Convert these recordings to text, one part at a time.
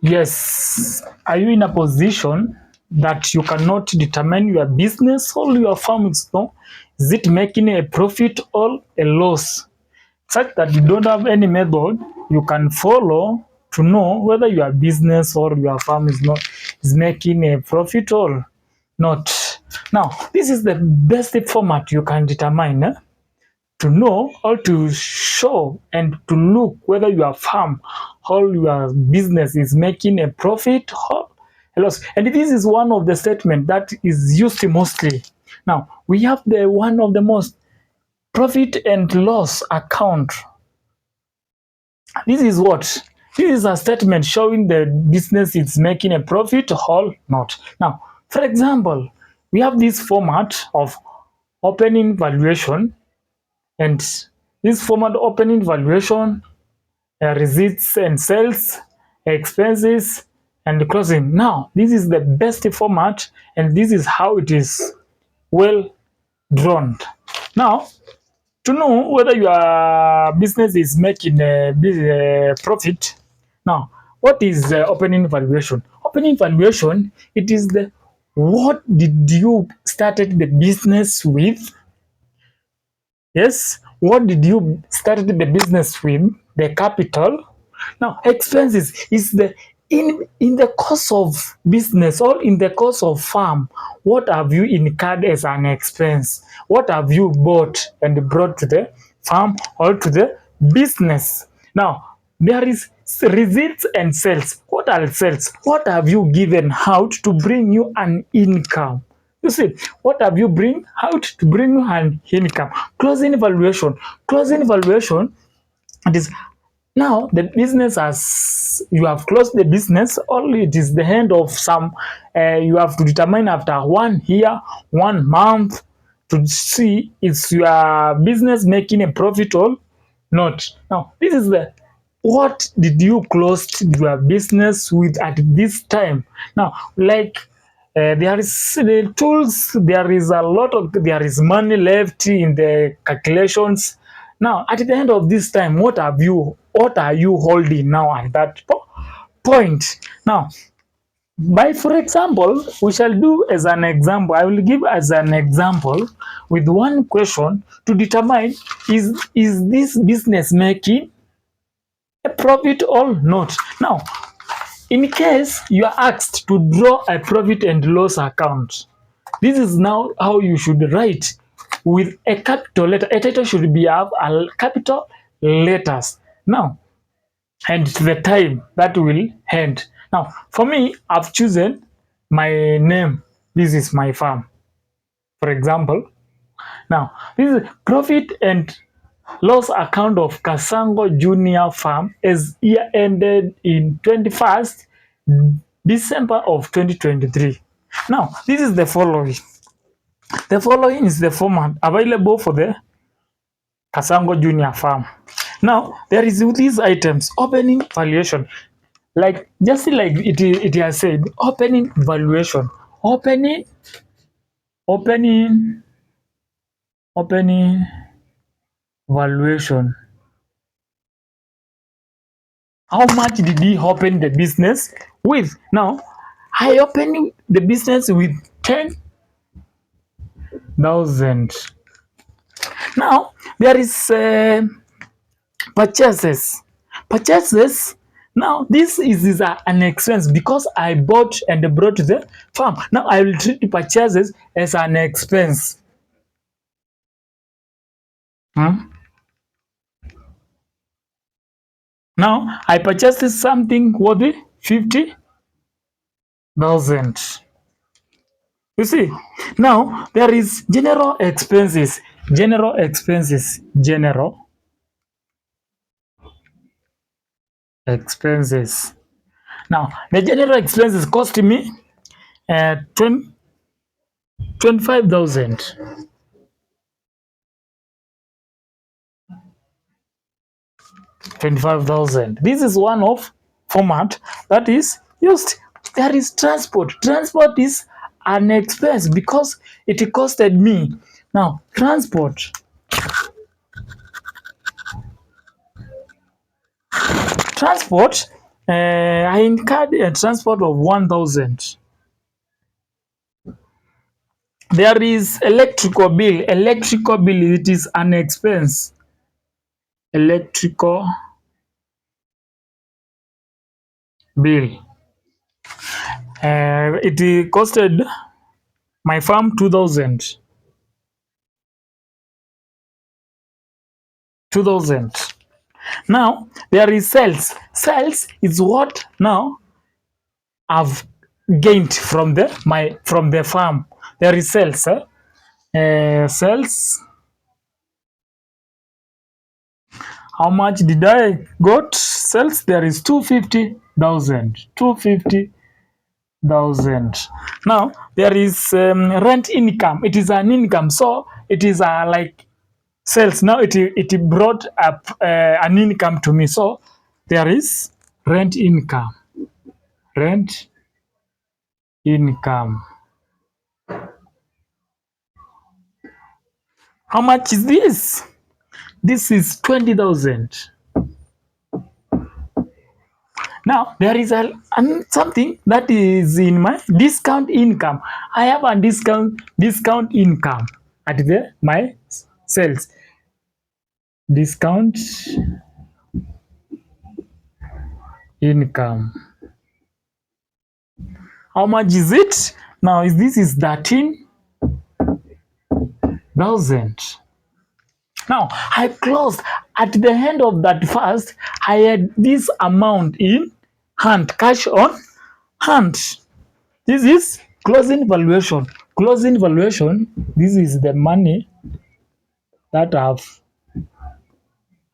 Yes. Are you in a position that you cannot determine your business or your farm is no? Is it making a profit or a loss? Such that you don't have any method you can follow to know whether your business or your farm is making a profit or not. Now, this is the best format you can determine. To know or to show and to look whether your farm or your business is making a profit or a loss. And this is one of the statements that is used mostly. Now, we have the one of the most profit and loss account. This is what? This is a statement showing the business is making a profit or not. Now, for example, we have this format of opening valuation, and this format opening valuation, receipts and sales, expenses, and closing. Now, this is the best format, and this is how it is well drawn. Now, to know whether your business is making a profit. Now, what is opening valuation? Opening valuation, it is the what did you started the business with? Yes, what did you started the business with? The capital. Now, expenses is the in the course of business or in the course of farm, what have you incurred as an expense? What have you bought and brought to the farm or to the business? Now, there is receipts and sales. What are sales? What have you given out to bring you an income? You see, what have you bring out to bring you an income? Closing valuation. Closing valuation, it is now the business as you have closed the business, only it is the end of some you have to determine after 1 year, 1 month to see is your business making a profit or not. Now, this is the what did you close your business with at this time. Now, like there is the tools, there is a lot of there is money left in the calculations. Now, at the end of this time, what are you holding now at that point? Now, by for example, we shall do as an example. I will give as an example with one question to determine is this business making a profit or not. Now, in case you are asked to draw a profit and loss account, this is now how you should write with a capital letter. A title should be have a capital letters. Now, and the time that will end. Now, for me, I've chosen my name. This is my farm. For example, now this is profit and loss account of Kasango Jnr. Farm as year ended in 21st December of 2023. Now, this is the following. The following is the format available for the Kasango Jnr. Farm. Now, there is these items, opening valuation. Like, just like it has said, opening valuation. Opening valuation. How much did he open the business with? Now, I opened the business with 10,000. Now, there is purchases. Purchases. Now, this is an expense because I bought and brought to the farm. Now, I will treat the purchases as an expense. Now, I purchased something worth 50,000. You see, now there is general expenses. General expenses. General expenses. Now, the general expenses cost me 25,000. 25,000. This is one of format that is used. There is transport. Transport is an expense because it costed me. Now, transport. Transport I incurred a transport of 1,000. There is electrical bill. Electrical bill, it is an expense. Electrical bill. It costed my farm 2,000. 2,000. Now there is sales. Sales is what now I've gained from the farm. There is sales. Sales. How much did I got? Sales. There is 250,000. 250,000. Now there is rent income. It is an income. So it is like sales. Now it brought up an income to me. So there is rent income. Rent income. How much is this? This is 20,000. Now there is something that is in my discount income. I have a discount income at my sales. Discount income. How much is it? Now this is 13,000. Now I closed at the end of that first. I had this amount in hand, cash on hand. This is closing valuation. Closing valuation. This is the money that I've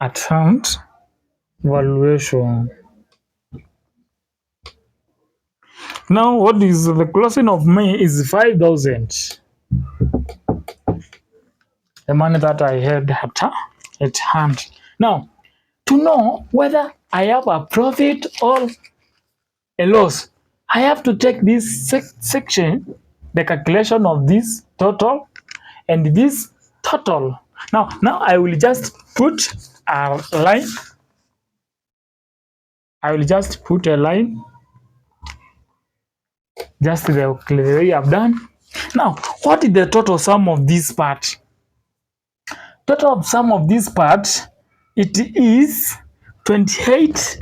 at hand. Valuation. Now what is the closing of May is 5,000. The money that I had at hand. Now to know whether I have a profit or a loss, I have to take this section, the calculation of this total and this total. Now I will just put a line. I will just put a line. Just the way I've done. Now, what is the total sum of this part? Total sum of this part, it is 28,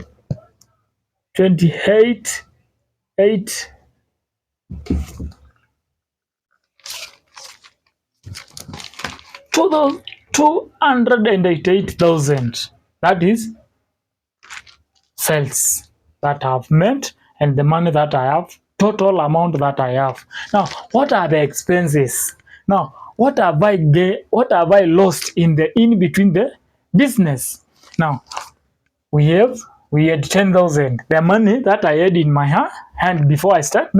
8, 288,000. That is sales that I've made and the money that I have, total amount that I have. Now, what are the expenses? Now, what have I lost in between the business? Now, we had 10,000, the money that I had in my hand before I start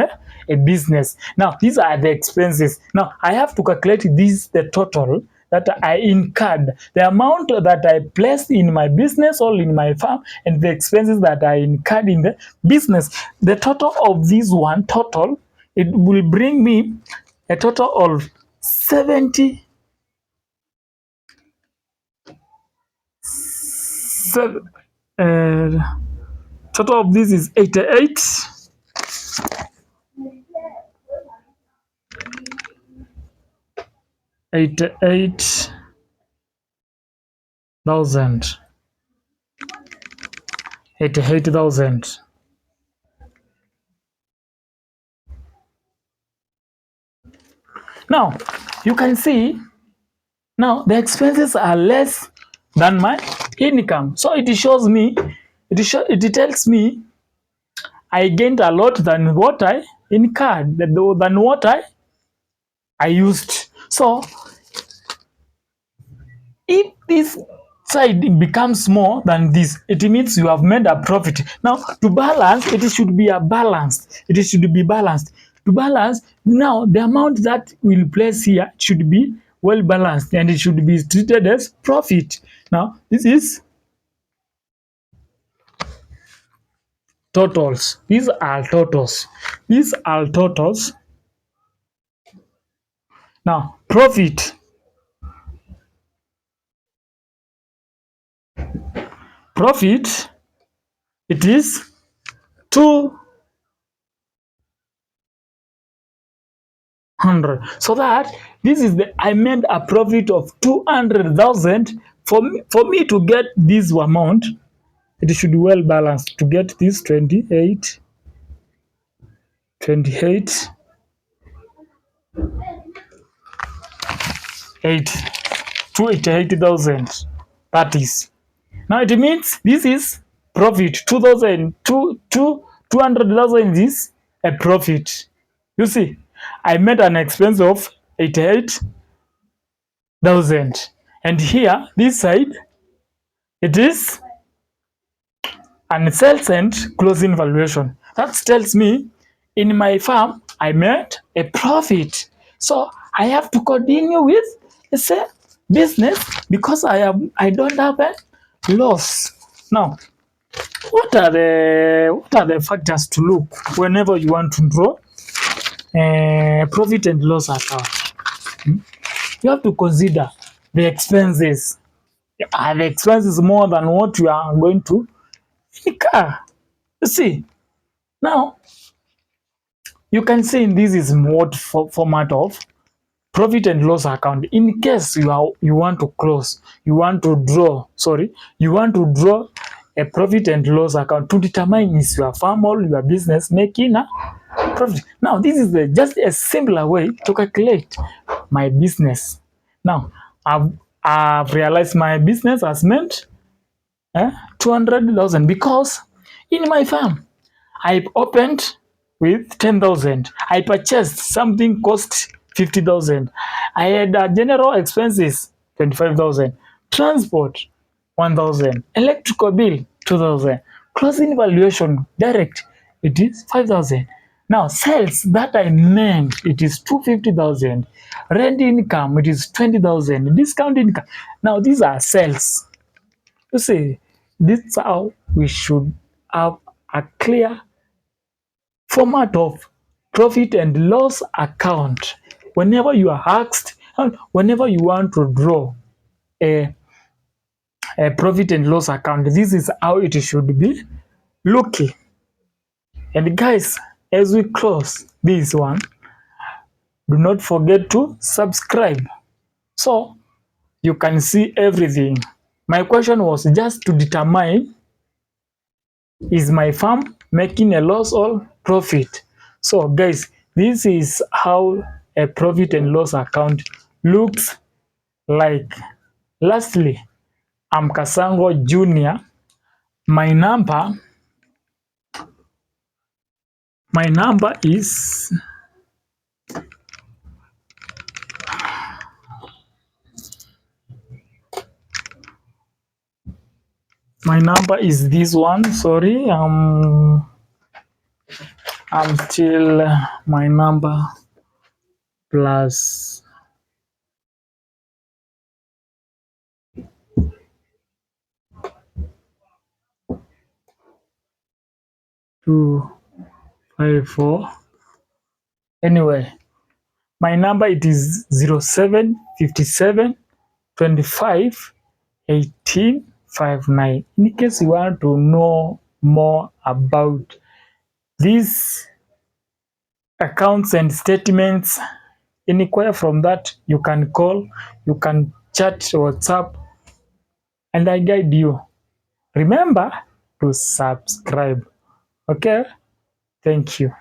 a business. Now these are the expenses. Now I have to calculate the total that I incurred, the amount that I placed in my business or in my farm, and the expenses that I incurred in the business. The total of this one total, it will bring me a total of 70. Total of this is 88. 88,000. 88,000. Now you can see now the expenses are less than my income. So it shows me, it tells me I gained a lot than what I incurred, than what I used. So if this side becomes more than this, it means you have made a profit. Now to balance, it should be balanced. It should be balanced. To balance, now the amount that will place here should be well balanced and it should be treated as profit. Now this is totals. These are totals. These are totals. Now profit. Profit, it is 200. So that this is the I made a profit of 200,000. For me to get this amount, it should be well balanced to get this 28 8 288,000. That is, now it means this is profit 200,000 is a profit. You see, I made an expense of 88,000, and here this side it is an sales and closing valuation. That tells me in my farm I made a profit, so I have to continue with the same business because I don't have a loss. Now, what are the factors to look whenever you want to draw a profit and loss account? You have to consider the expenses. Are the expenses more than what you are going to incur? You see, now you can see this is what format of profit and loss account. In case you want to close, you want to draw a profit and loss account to determine is your farm or your business making a profit. Now this is just a simpler way to calculate my business. Now I've realized my business has meant 200,000 because in my farm I opened with 10,000. I purchased something cost 50,000. I had general expenses 25,000. Transport 1,000. Electrical bill 2,000. Closing valuation direct it is 5,000. Now sales that I made it is 250,000. Rent income it is 20,000. Discount income. Now these are sales. You see, this is how we should have a clear format of profit and loss account. Whenever you are asked, whenever you want to draw a, a profit and loss account, this is how it should be looking. And guys, as we close this one, do not forget to subscribe so you can see everything. My question was just to determine, is my farm making a loss or profit? So guys, this is how a profit and loss account looks like. Lastly, I'm Kasango Jr. My number is this one. Sorry, I'm still my number plus 254. Anyway, my number it is 0757 25 1859. In case you want to know more about these accounts and statements, inquire from that. You can call, you can chat, WhatsApp, and I guide you. Remember to subscribe. Okay, thank you.